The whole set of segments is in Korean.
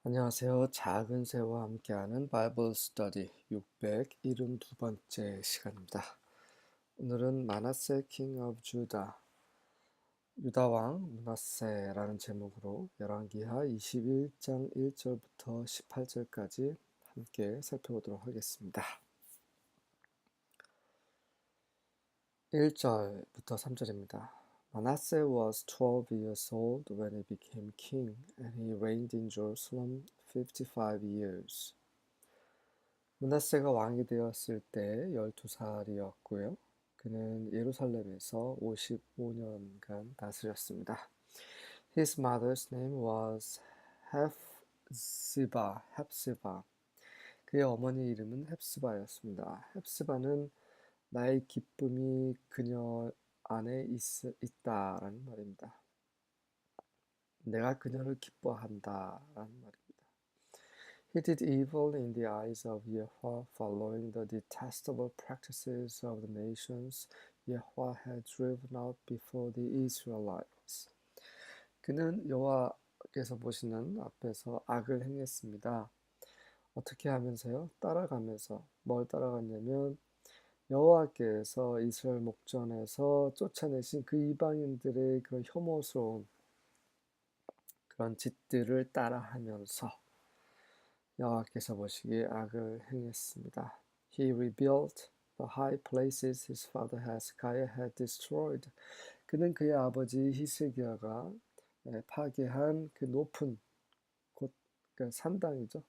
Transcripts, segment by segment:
안녕하세요. 작은 새와 함께하는 바이블 스터디 672번째 시간입니다. 오늘은 마나세 킹 오브 주다, 유다 왕 므낫세라는 제목으로 열왕기하 21장 1절부터 18절까지 함께 살펴보도록 하겠습니다. 1절부터 3절입니다. Manasseh was 12 years old when he became king, and he reigned in Jerusalem 55 years. 므낫세가 왕이 되었을 때 12살이었고요. 그는 예루살렘에서 55년간 다스렸습니다. His mother's name was 헵시바. 그의 어머니 이름은 헵시바였습니다. 헵시바는 나의 기쁨이 그녀 안에 있다라는 말입니다. 내가 그녀를 기뻐한다라는 말입니다. He did evil in the eyes of Yahweh, following the detestable practices of the nations Yahweh had driven out before the Israelites. 그는 여호와께서 보시는 앞에서 악을 행했습니다. 어떻게 하면서요? 따라가면서. 뭘 따라갔냐면 여호와께서 이스라엘 목전에서 쫓아내신 그 이방인들의 그 혐오스러운 그런 짓들을 따라하면서 여호와께서 보시기에 악을 행했습니다. He rebuilt the high places his father Hezekiah had destroyed. 그는 그의 아버지 히스기야가 파괴한 그 높은 곳, 그 산당이죠.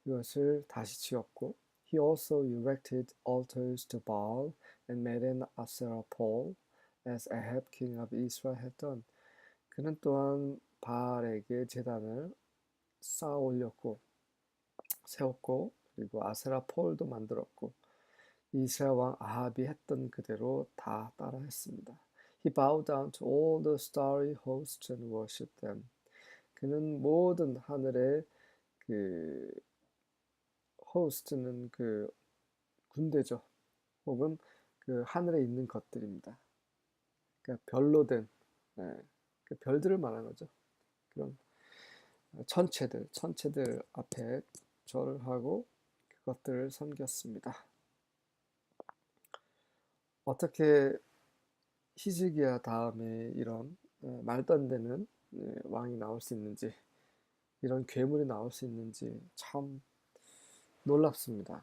그것을 다시 지었고, He also erected altars to Baal and made an Asherah pole, as Ahab king of Israel had done. 그는 또한 바알에게 제단을 쌓아 올렸고 세웠고 그리고 아세라 폴도 만들었고 이스라엘 왕 아합이 했던 그대로 다 따라했습니다. He bowed down to all the starry hosts and worshipped them. 그는 모든 하늘의 그 호스트는 그 군대죠. 혹은 그 하늘에 있는 것들입니다. 그러니까 별로 된 그 별들을 말하는 거죠. 그런 천체들 앞에 절을 하고 그것들을 섬겼습니다. 어떻게 히즈기야 다음에 이런 말도 안 되는 왕이 나올 수 있는지, 이런 괴물이 나올 수 있는지 참 놀랍습니다.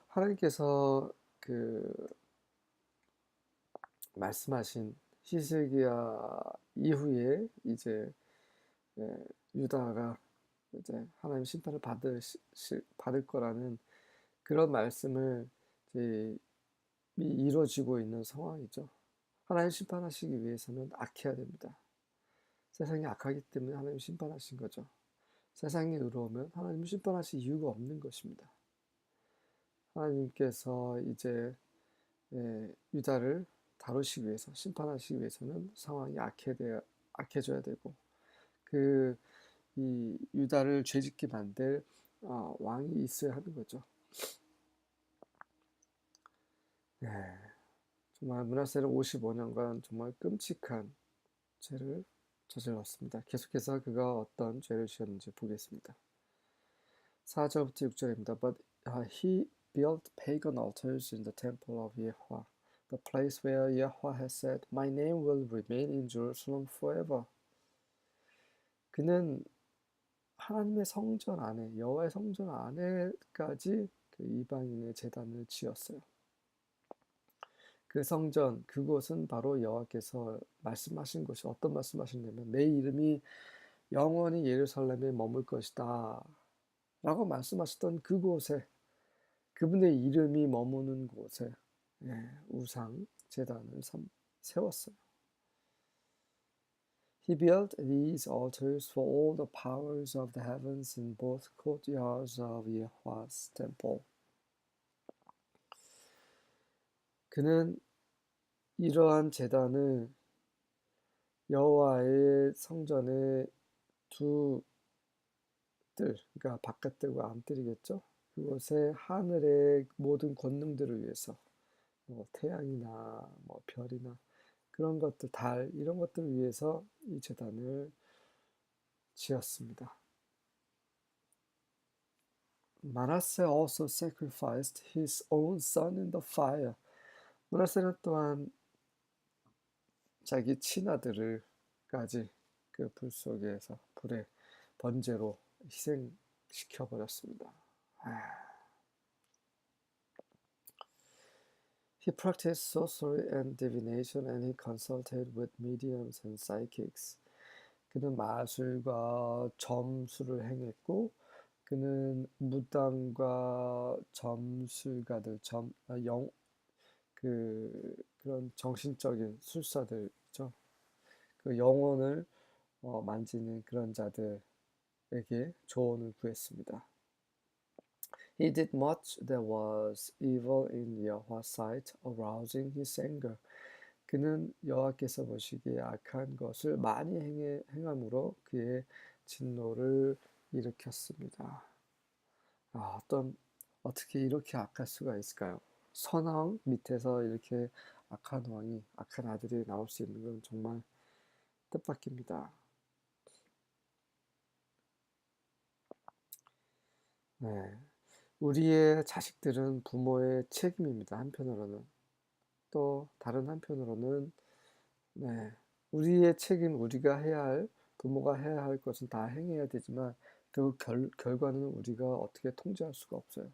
하나님께서 그 말씀하신 히스기야 이후에 이제 유다가 이제 하나님 심판을 받을 거라는 그런 말씀을 이제 이루어지고 있는 상황이죠. 하나님 심판하시기 위해서는 악해야 됩니다. 세상이 악하기 때문에 하나님 심판하신 거죠. 세상이 의로우면 하나님 심판하실 이유가 없는 것입니다. 하나님께서 이제 유다를 다루시기 위해서, 심판하시기 위해서는 상황이 악해져야 되고 이 유다를 죄짓게 만들 왕이 있어야 하는 거죠. 네, 정말 므낫세는 55년간 정말 끔찍한 죄를 저질렀습니다. 계속해서 그가 어떤 죄를 지었는지 보겠습니다. 4절부터 6절입니다. But he built pagan altars in the temple of Yahweh, the place where Yahweh has said, My name will remain in Jerusalem forever. 그는 하나님의 성전 안에, 여호와의 성전 안에까지 그 이방인의 제단을 지었어요. 그 성전, 그곳은 바로 여호와께서 말씀하신 곳이 어떤 말씀하셨냐면 내 이름이 영원히 예루살렘에 머물 것이다 라고 말씀하셨던 그곳에, 그분의 이름이 머무는 곳에 우상 제단을 세웠어요. He built these altars for all the powers of the heavens in both courtyards of Yahweh's temple. 그는 이러한 제단을 여호와의 성전의 두 뜰, 그러니까 바깥뜰과 안뜰이겠죠. 그곳에 하늘의 모든 권능들을 위해서, 뭐 태양이나 뭐 별이나 그런 것들, 달 이런 것들을 위해서 이 제단을 지었습니다. Manasseh also sacrificed his own son in the fire. 므낫세는 또한 자기 친아들을까지 그 불 속에서 불의 번제로 희생시켜 버렸습니다. He practiced sorcery and divination and he consulted with mediums and psychics. 그는 마술과 점수를 행했고 그는 무당과 점술가들, 그런 정신적인 술사들이죠. 그 영혼을 만지는 그런 자들에게 조언을 구했습니다. He did much that was evil in Yahweh's sight, arousing his anger. 그는 여호와께서 보시기에 악한 것을 많이 행함으로 그의 진노를 일으켰습니다. 어떻게 이렇게 악할 수가 있을까요? 선왕 밑에서 이렇게 악한 왕이, 악한 아들이 나올 수 있는 건 정말 뜻밖입니다. 네. 우리의 자식들은 부모의 책임입니다. 한편으로는. 또 다른 한편으로는 네, 우리의 책임, 우리가 해야 할, 부모가 해야 할 것은 다 행해야 되지만 그 결과는 우리가 어떻게 통제할 수가 없어요.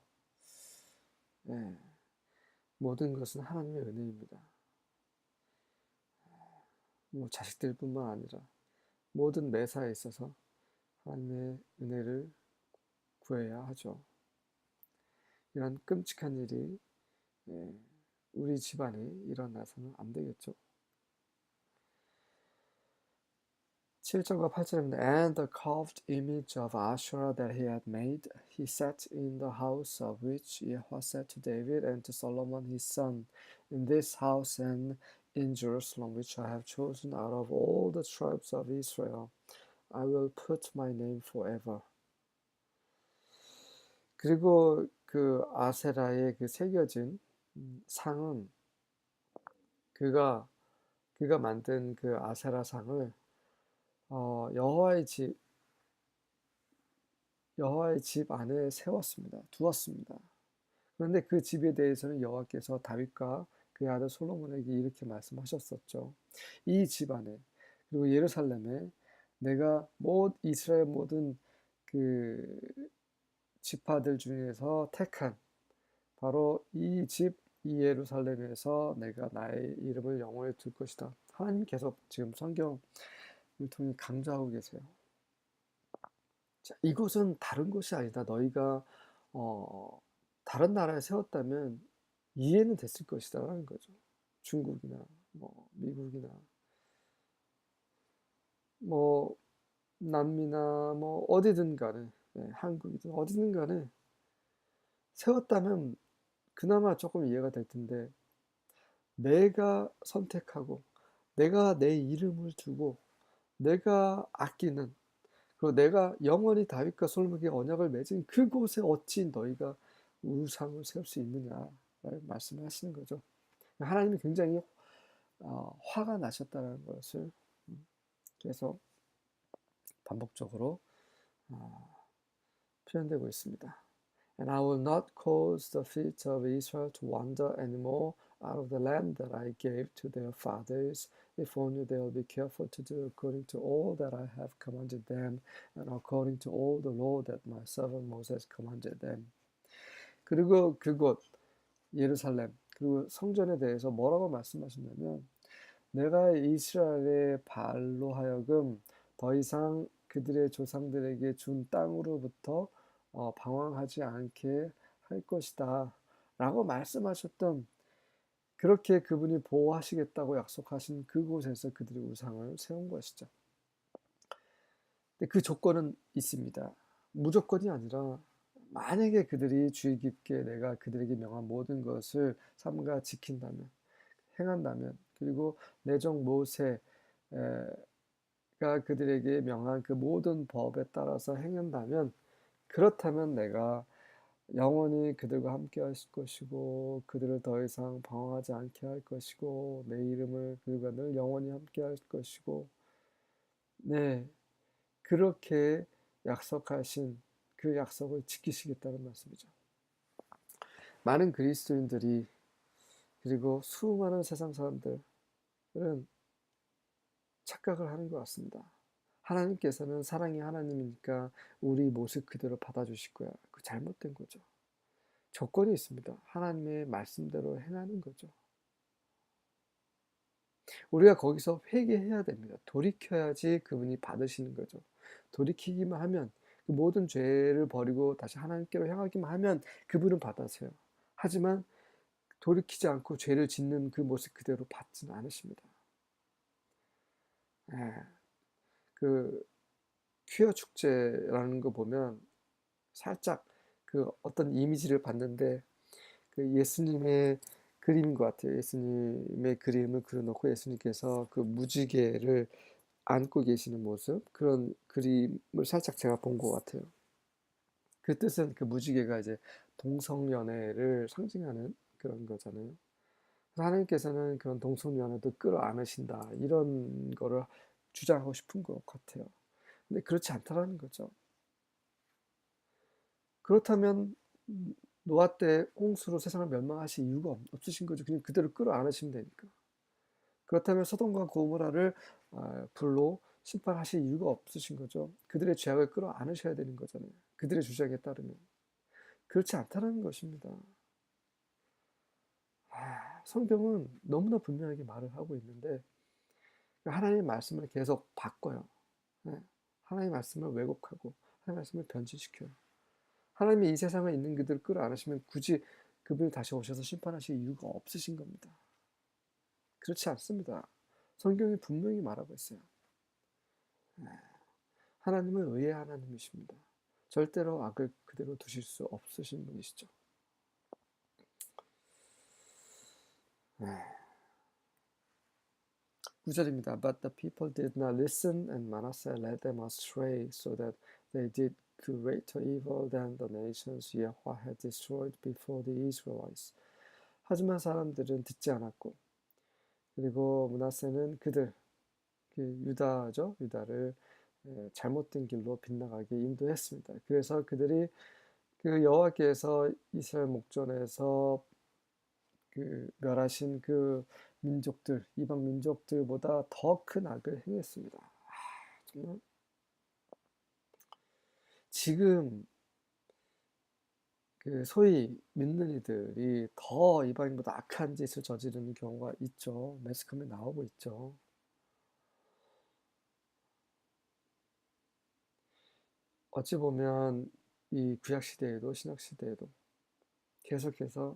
네, 모든 것은 하나님의 은혜입니다. 뭐 자식들뿐만 아니라 모든 매사에 있어서 하나님의 은혜를 구해야 하죠. 이런 끔찍한 일이 우리 집안에 일어나서는 안 되겠죠. 7절과 8절입니다. And the carved image of Asherah that he had made, he set in the house of which Yahweh said to David and to Solomon his son, in this house and in Jerusalem, which I have chosen out of all the tribes of Israel, I will put my name forever. 그리고 그 아세라의 그 새겨진 상은 그가 만든 그 아세라 상을 여호와의 집 안에 두었습니다. 그런데 그 집에 대해서는 여호와께서 다윗과 그의 아들 솔로몬에게 이렇게 말씀하셨었죠. 이 집 안에 그리고 예루살렘에 내가 이스라엘 모든 그 지파들 중에서 택한 바로 이 예루살렘에서 내가 나의 이름을 영원히 둘 것이다. 하나님 계속 지금 성경을 통해 강조하고 계세요. 자, 이곳은 다른 곳이 아니다. 너희가 다른 나라에 세웠다면 이해는 됐을 것이다라는 거죠. 중국이나 미국이나 남미나 어디든 간에 한국이든 어디든 간에 세웠다면 그나마 조금 이해가 될 텐데 내가 선택하고 내가 내 이름을 두고 내가 아끼는 그리고 내가 영원히 다윗과 솔로몬에게 언약을 맺은 그곳에 어찌 너희가 우상을 세울 수 있느냐 말씀을 하시는 거죠. 하나님이 굉장히 화가 나셨다는 것을 계속 반복적으로 표현되고 있습니다. And I will not cause the feet of Israel to wander anymore out of the land that I gave to their fathers, if only they will be careful to do according to all that I have commanded them, and according to all the law that my servant Moses commanded them. 그리고 그곳 예루살렘 그리고 성전에 대해서 뭐라고 말씀하셨냐면 내가 이스라엘의 발로 하여금 더 이상 그들의 조상들에게 준 땅으로부터 방황하지 않게 할 것이다 라고 말씀하셨던 그렇게 그분이 보호하시겠다고 약속하신 그곳에서 그들이 우상을 세운 것이죠. 근데 그 조건은 있습니다. 무조건이 아니라 만약에 그들이 주의 깊게 내가 그들에게 명한 모든 것을 삼가 지킨다면 행한다면 그리고 내 종 모세가 그들에게 명한 그 모든 법에 따라서 행한다면 그렇다면 내가 영원히 그들과 함께 하실 것이고 그들을 더 이상 방황하지 않게 할 것이고 내 이름을 그들과 늘 영원히 함께 할 것이고 네 그렇게 약속하신 그 약속을 지키시겠다는 말씀이죠. 많은 그리스도인들이 그리고 수많은 세상 사람들은 착각을 하는 것 같습니다. 하나님께서는 사랑의 하나님이니까 우리 모습 그대로 받아주실 거야. 그 잘못된 거죠. 조건이 있습니다. 하나님의 말씀대로 행하는 거죠. 우리가 거기서 회개해야 됩니다. 돌이켜야지 그분이 받으시는 거죠. 돌이키기만 하면 그 모든 죄를 버리고 다시 하나님께로 향하기만 하면 그분은 받아세요. 하지만 돌이키지 않고 죄를 짓는 그 모습 그대로 받지는 않으십니다. 예, 그 퀴어 축제라는 거 보면 살짝 그 어떤 이미지를 봤는데 그 예수님의 그림인 것 같아요. 예수님의 그림을 그려놓고 예수님께서 그 무지개를 안고 계시는 모습, 그런 그림을 살짝 제가 본 것 같아요. 그 뜻은 그 무지개가 이제 동성연애를 상징하는 그런 거잖아요. 그래서 하나님께서는 그런 동성연애도 끌어안으신다, 이런 거를 주장하고 싶은 것 같아요. 근데 그렇지 않다라는 거죠. 그렇다면 노아 때 홍수로 세상을 멸망하실 이유가 없으신 거죠. 그냥 그대로 끌어안으시면 되니까. 그렇다면 소돔과 고모라를 불로 심판하실 이유가 없으신 거죠. 그들의 죄악을 끌어안으셔야 되는 거잖아요. 그들의 주장에 따르면. 그렇지 않다는 것입니다. 성경은 너무나 분명하게 말을 하고 있는데 하나님의 말씀을 계속 바꿔요. 네. 하나님의 말씀을 왜곡하고 하나님의 말씀을 변질시켜요. 하나님이 이 세상에 있는 그들을 끌어안으시면 굳이 그분이 다시 오셔서 심판하실 이유가 없으신 겁니다. 그렇지 않습니다. 성경이 분명히 말하고 있어요. 하나님은 의의 하나님이십니다. 절대로 악을 그대로 두실 수 없으신 분이시죠. 9절입니다. But the people did not listen, and Manasseh led them astray, so that they did greater evil than the nations Yahweh had destroyed before the Israelites. 하지만 사람들은 듣지 않았고, 그리고 므낫세는 그들, 그 유다죠, 유다를 잘못된 길로 빗나가게 인도했습니다. 그래서 그들이 그 여호와께서 이스라엘 목전에서 그 멸하신 그 민족들, 이방 민족들보다 더 큰 악을 행했습니다. 정말 지금 그 소위 믿는 이들이 더 이방인보다 악한 짓을 저지르는 경우가 있죠. 매스컴에 나오고 있죠. 어찌 보면 이 구약 시대에도 신약 시대에도 계속해서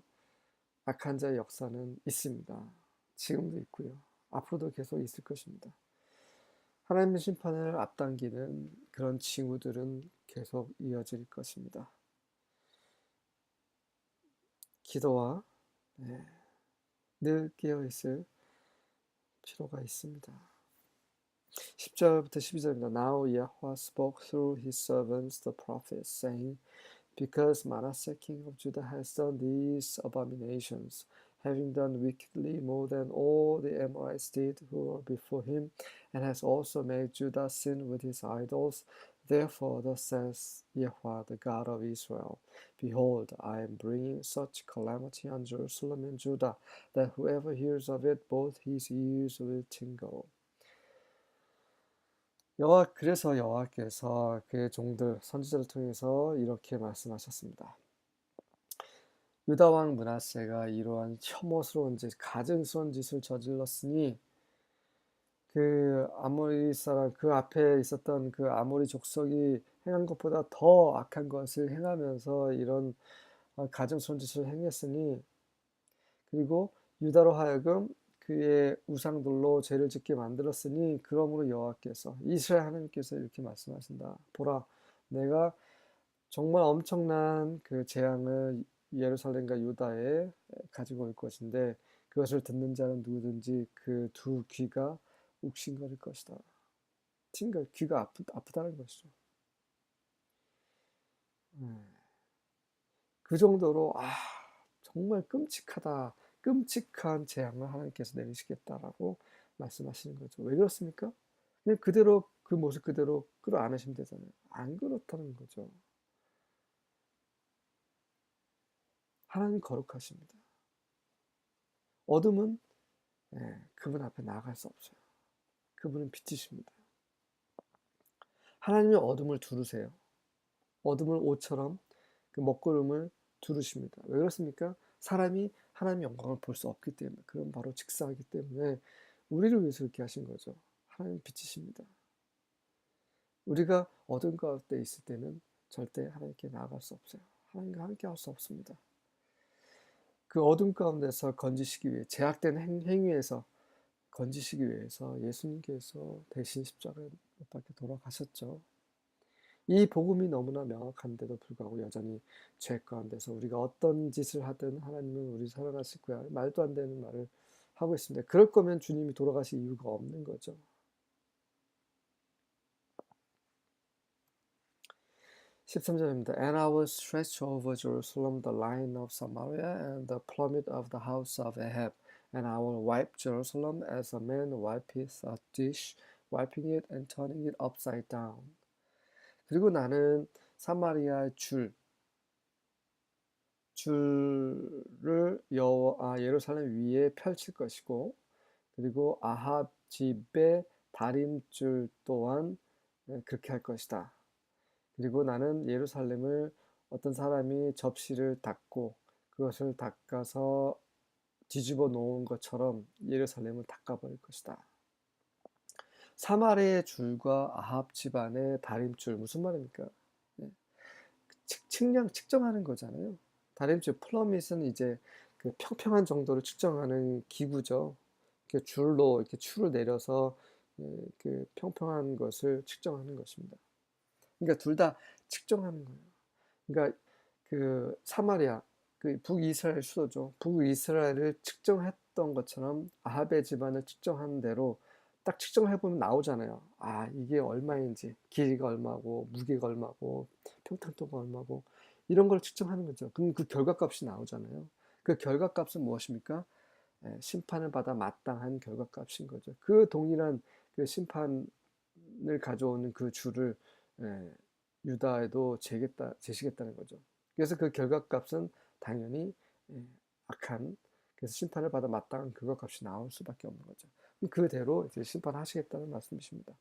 악한 자의 역사는 있습니다. 지금도 있고요. 앞으로도 계속 있을 것입니다. 하나님의 심판을 앞당기는 그런 징후들은 계속 이어질 것입니다. 기도와 늘 깨어있을 필요가 있습니다. 10절부터 12절입니다. Now Yahweh spoke through his servants the prophets, saying, Because Manasseh king of Judah has done these abominations, having done wickedly more than all the Amorites did who were before him, and has also made Judah sin with his idols. Therefore, thus says Yahweh, the God of Israel, Behold, I am bringing such calamity on Jerusalem and Judah, that whoever hears of it, both his ears will tingle. 그래서 여호와께서 그의 종들 선지자를 통해서 이렇게 말씀하셨습니다. 유다 왕 므낫세가 이러한 혐오스러운 짓, 가증스러운 짓을 저질렀으니 그 아모리 사람, 그 앞에 있었던 그 아모리 족속이 행한 것보다 더 악한 것을 행하면서 이런 가증스러운 짓을 행했으니, 그리고 유다로 하여금 그의 우상들로 죄를 짓게 만들었으니, 그러므로 여호와께서, 이스라엘 하나님께서 이렇게 말씀하신다. 보라, 내가 정말 엄청난 그 재앙을 예루살렘과 유다에 가지고 올 것인데, 그것을 듣는 자는 누구든지 그 두 귀가 욱신거릴 것이다. 귀가 아프다는 것이죠. 그 정도로 정말 끔찍한 재앙을 하나님께서 내리시겠다라고 말씀하시는 거죠. 왜 그렇습니까? 그냥 그대로 그 모습 그대로 끌어안으시면 되잖아요. 안 그렇다는 거죠. 하나님 거룩하십니다. 어둠은 그분 앞에 나아갈 수 없어요. 그분은 빛이십니다. 하나님이 어둠을 두르세요. 어둠을 옷처럼 그 먹구름을 두르십니다. 왜 그렇습니까? 사람이 하나님의 영광을 볼 수 없기 때문에, 그건 바로 직사하기 때문에 우리를 위해서 그렇게 하신 거죠. 하나님 빛이십니다. 우리가 어둠 가운데 있을 때는 절대 하나님께 나아갈 수 없어요. 하나님과 함께 할 수 없습니다. 그 어둠 가운데서 건지시기 위해, 제약된 행위에서 건지시기 위해서 예수님께서 대신 십자가에 못 박혀 돌아가셨죠. 이 복음이 너무나 명확한데도 불구하고 여전히 죄 가운데서 우리가 어떤 짓을 하든 하나님은 우리 사랑하실 거야, 말도 안 되는 말을 하고 있습니다. 그럴 거면 주님이 돌아가실 이유가 없는 거죠. 13절입니다. And I will stretch over Jerusalem the line of Samaria and the plummet of the house of Ahab. And I will wipe Jerusalem as a man wipeth a dish, wiping it and turning it upside down. 그리고 나는 사마리아의 줄을 예루살렘 위에 펼칠 것이고, 그리고 아합 집의 다림줄 또한 그렇게 할 것이다. 그리고 나는 예루살렘을 어떤 사람이 접시를 닦고 그것을 닦아서 뒤집어 놓은 것처럼 예루살렘을 닦아버릴 것이다. 사마리아의 줄과 아합 집안의 다림줄, 무슨 말입니까? 측정하는 거잖아요. 다림줄, 플러밋은 이제 그 평평한 정도를 측정하는 기구죠. 이렇게 줄로 이렇게 추를 내려서 그 평평한 것을 측정하는 것입니다. 그러니까 둘 다 측정하는 거예요. 그러니까 그 사마리아, 그 북이스라엘 수도죠. 북이스라엘을 측정했던 것처럼 아합의 집안을 측정한 대로 딱 측정해보면 나오잖아요. 아, 이게 얼마인지, 길이가 얼마고, 무게가 얼마고, 평탄도가 얼마고, 이런 걸 측정하는 거죠. 그럼 그 결과값이 나오잖아요. 그 결과값은 무엇입니까? 심판을 받아 마땅한 결과값인 거죠. 그 동일한 그 심판을 가져오는 그 줄을 유다에도 재시겠다는 거죠. 그래서 그 결과값은 당연히 악한, 그래서 심판을 받아 마땅한 결과값이 나올 수밖에 없는 거죠. 그대로 이제 심판하시겠다는 말씀이십니다.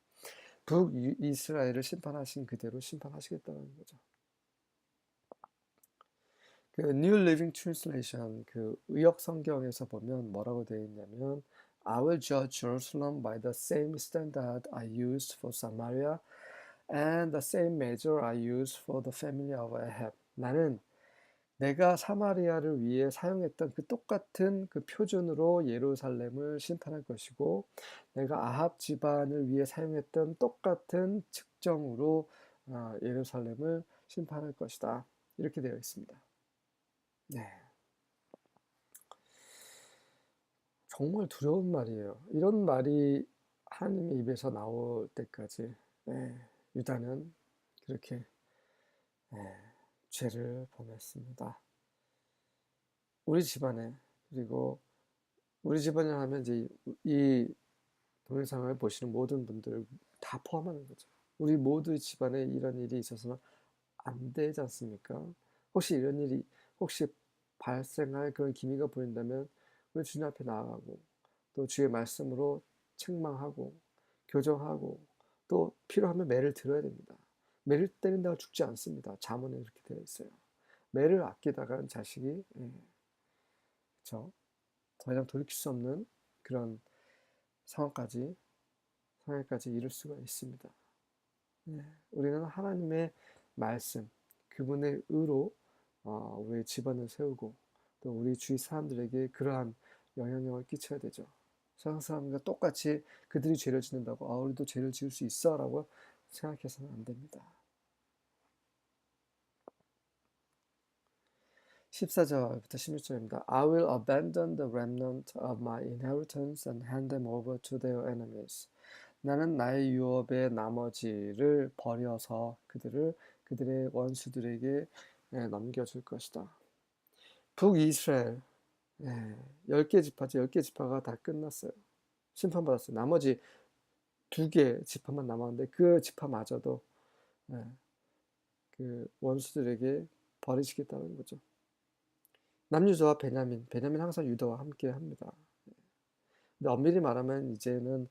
북이스라엘을 심판하신 그대로 심판하시겠다는 거죠. 그 New Living Translation, 그 의역 성경에서 보면 뭐라고 되어 있냐면, I will judge Jerusalem by the same standard I used for Samaria and the same measure I used for the family of Ahab. 나는 내가 사마리아를 위해 사용했던 그 똑같은 그 표준으로 예루살렘을 심판할 것이고, 내가 아합 집안을 위해 사용했던 똑같은 측정으로 예루살렘을 심판할 것이다. 이렇게 되어 있습니다. 네. 정말 두려운 말이에요. 이런 말이 하나님의 입에서 나올 때까지 유다는 그렇게 죄를 범했습니다. 우리 집안에, 그리고 우리 집안이라 하면 이제 이 동영상을 보시는 모든 분들 다 포함하는 거죠. 우리 모두의 집안에 이런 일이 있어서는 안 되지 않습니까? 혹시 이런 일이 혹시 발생할 그런 기미가 보인다면 우리 주님 앞에 나아가고, 또 주의 말씀으로 책망하고 교정하고, 또 필요하면 매를 들어야 됩니다. 매를 때린다고 죽지 않습니다. 잠언에 이렇게 되어 있어요. 매를 아끼다가 자식이 그렇죠? 더 이상 돌이킬 수 없는 그런 상황까지 이룰 수가 있습니다. 우리는 하나님의 말씀, 그분의 의로 우리의 집안을 세우고, 또 우리 주위 사람들에게 그러한 영향력을 끼쳐야 되죠. 세상 사람과 똑같이 그들이 죄를 짓는다고 우리도 죄를 지을 수 있어 라고 생각해서는 안 됩니다. 14절부터 16절입니다. I will abandon the remnant of my inheritance and hand them over to their enemies. 나는 나의 유업의 나머지를 버려서 그들의 원수들에게 넘겨줄 것이다. 북이스라엘 10개 지파죠. 10개 지파가 다 끝났어요. 심판받았어요. 나머지 2개 지파만 남았는데 그 지파마저도 그 원수들에게 버리시겠다는 거죠. 남유다와 베냐민 항상 유다와 함께 합니다. 근데 엄밀히 말하면 이제는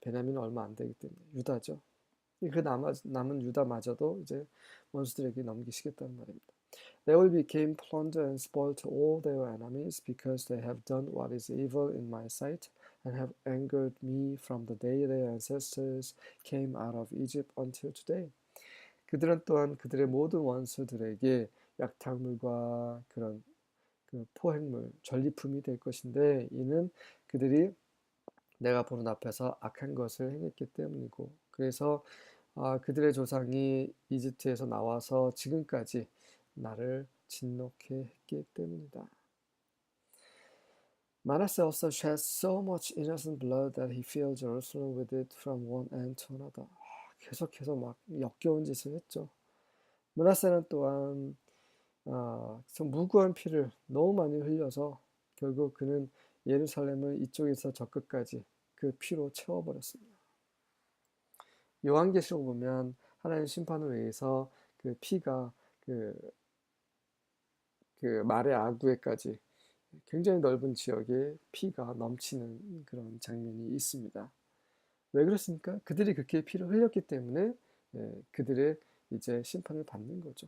베냐민은 얼마 안 되기 때문에 유다죠. 그 남은 유다마저도 이제 원수들에게 넘기시겠다는 말입니다. They will become plunder and spoil to all their enemies because they have done what is evil in my sight and have angered me from the day their ancestors came out of Egypt until today. 그들은 또한 그들의 모든 원수들에게 약탈물과 그런 그 포획물, 전리품이 될 것인데 이는 그들이 내가 보는 앞에서 악한 것을 행했기 때문이고 그래서 그들의 조상이 이집트에서 나와서 지금까지 나를 진노케 했기 때문이다. Manasseh also shed so much innocent blood that he filled Jerusalem with it from one end to another. 계속해서 막 역겨운 짓을 했죠. 므낫세는 또한 무고한 피를 너무 많이 흘려서 결국 그는 예루살렘을 이쪽에서 저 끝까지 그 피로 채워버렸습니다. 요한계시록 보면 하나님 심판을 위해서 그 피가 그 말의 아구에까지 굉장히 넓은 지역에 피가 넘치는 그런 장면이 있습니다. 왜 그렇습니까? 그들이 그렇게 피를 흘렸기 때문에 그들의 이제 심판을 받는 거죠.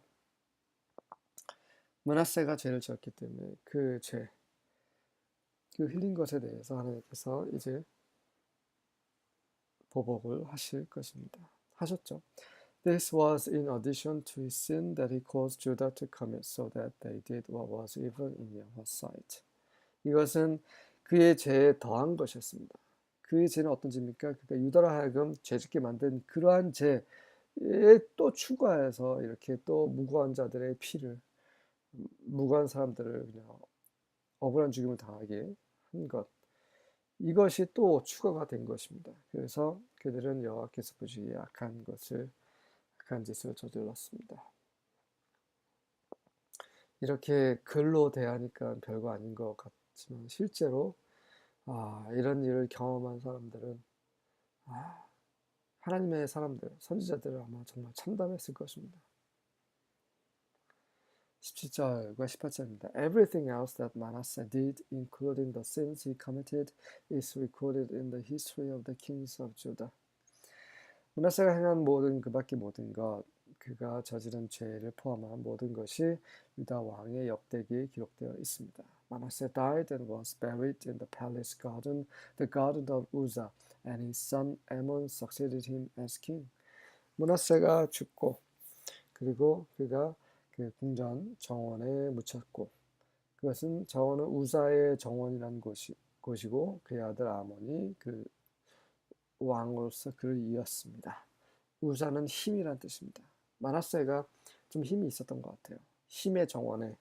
므낫세가 죄를 지었기 때문에 그 죄, 그 흘린 것에 대해서 하나님께서 이제 보복을 하실 것입니다. 하셨죠. This was in addition to his sin that he caused Judah to commit, so that they did what was evil in Yahweh's sight. 이것은 그의 죄에 더한 것이었습니다. 그의 죄는 어떤 죄입니까? 그러니까 유다로 하여금 죄짓게 만든 그러한 죄에 또 추가해서 이렇게 또 무고한 자들의 피를, 무고한 사람들을 그냥 억울한 죽임을 당하게 한 것. 이것이 또 추가가 된 것입니다. 그래서 그들은 여호와께서 보시기에 악한 짓을 저질렀습니다. 이렇게 글로 대하니까 별거 아닌 것 같지만 실제로 이런 일을 경험한 사람들은 하나님의 사람들, 선지자들은 아마 정말 참담했을 것입니다. 17절과 18절입니다. Everything else that Manasseh did, including the sins he committed, is recorded in the history of the kings of Judah. 므낫세가 행한 모든 그 밖의 모든 것, 그가 저지른 죄를 포함한 모든 것이 유다 왕의 역대기에 기록되어 있습니다. Manasseh died and was buried in the palace garden, the garden of Uzzah, and his son Amon succeeded him as king. 므낫세가 죽고 그리고 그가 그 궁전 정원에 묻혔고 그것은 정원은 우사의 정원이라는 곳이고 그의 아들 아몬이 그 왕으로서 그를 이었습니다. 우사는 힘이란 뜻입니다. 므낫세가 좀 힘이 있었던 것 같아요. 힘의 정원에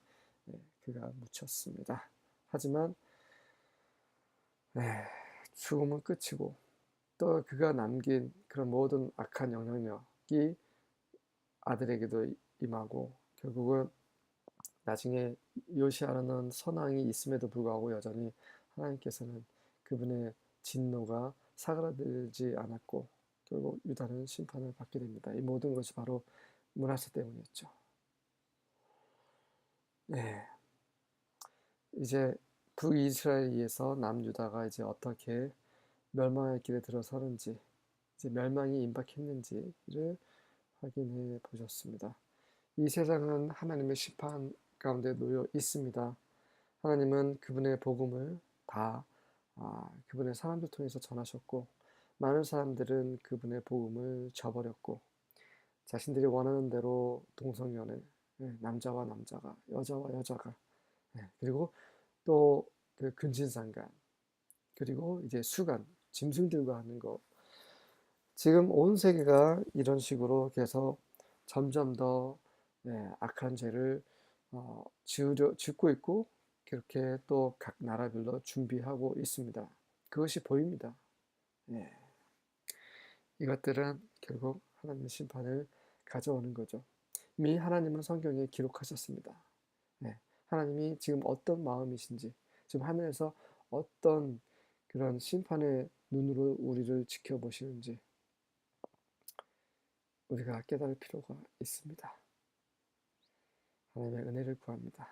그가 묻혔습니다. 하지만 죽음은 끝이고 또 그가 남긴 그런 모든 악한 영향력이 아들에게도 임하고 결국은 나중에 요시아라는 선왕이 있음에도 불구하고 여전히 하나님께서는 그분의 진노가 사그라들지 않았고 결국 유다는 심판을 받게 됩니다. 이 모든 것이 바로 므낫세 때문이었죠. 이제 북이스라엘에 의해서 남유다가 이제 어떻게 멸망의 길에 들어서는지 이제 멸망이 임박했는지를 확인해 보셨습니다. 이 세상은 하나님의 심판 가운데 놓여 있습니다. 하나님은 그분의 복음을 다 그분의 사람들 통해서 전하셨고 많은 사람들은 그분의 복음을 저버렸고 자신들이 원하는 대로 동성연애, 남자와 남자가, 여자와 여자가, 그리고 또 그 근친상간, 그리고 이제 수간, 짐승들과 하는 것. 지금 온 세계가 이런 식으로 계속 점점 더 악한 죄를 짓고 있고 그렇게 또 각 나라별로 준비하고 있습니다. 그것이 보입니다. 이것들은 결국 하나님의 심판을 가져오는 거죠. 이미 하나님은 성경에 기록하셨습니다. 하나님이 지금 어떤 마음이신지, 지금 하늘에서 어떤 그런 심판의 눈으로 우리를 지켜보시는지 우리가 깨달을 필요가 있습니다. 하나님의 은혜를 구합니다.